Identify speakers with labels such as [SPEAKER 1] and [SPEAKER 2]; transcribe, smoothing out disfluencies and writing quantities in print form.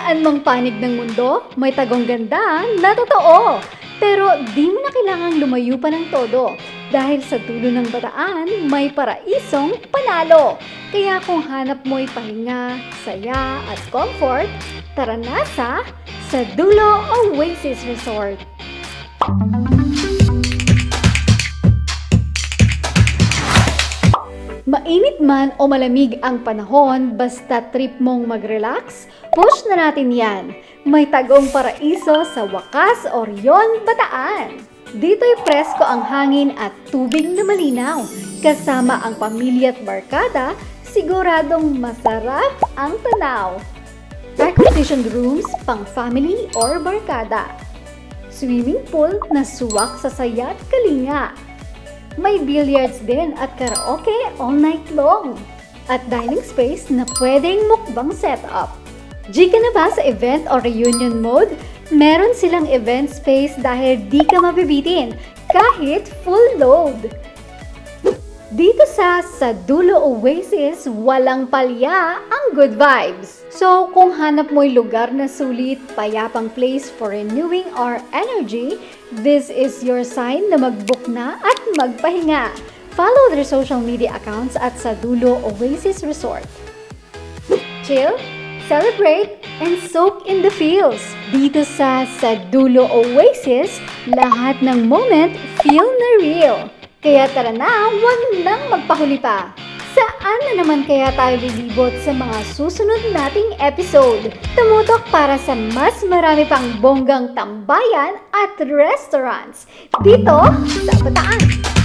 [SPEAKER 1] Saan mang panig ng mundo, may tagong ganda na totoo. Pero di mo na kailangang lumayo pa ng todo. Dahil sa dulo ng Bataan, may paraisong panalo. Kaya kung hanap mo'y pahinga, saya at comfort, tara na sa Dulo Oasis Resort. Mainit man o malamig ang panahon, basta trip mong mag-relax, push na natin yan. May tagong paraiso sa wakas, Orion, Bataan. Dito'y presko ang hangin at tubig na malinaw. Kasama ang pamilya at barkada, siguradong masarap ang tanaw. Air-conditioned rooms pang family or barkada. Swimming pool na suwak sa saya at kalinga. May billiards din at karaoke all night long. At dining space na pwedeng mukbang setup. Di ka na ba sa event o reunion mode? Meron silang event space dahil di ka mabibitin kahit full load. Dito sa Dulo Oasis, walang palya ang good vibes. So kung hanap mo'y lugar na sulit, payapang place for renewing our energy, this is your sign na mag-book na at magpahinga. Follow their social media accounts at Dulo Oasis Resort. Chill, celebrate, and soak in the feels. Dito sa Dulo Oasis, lahat ng moment feel na real. Kaya tara na, huwag nang magpahuli pa. Saan na naman kaya tayo lilibot sa mga susunod nating episode? Tumutok para sa mas marami pang bonggang tambayan at restaurants dito sa Bataan.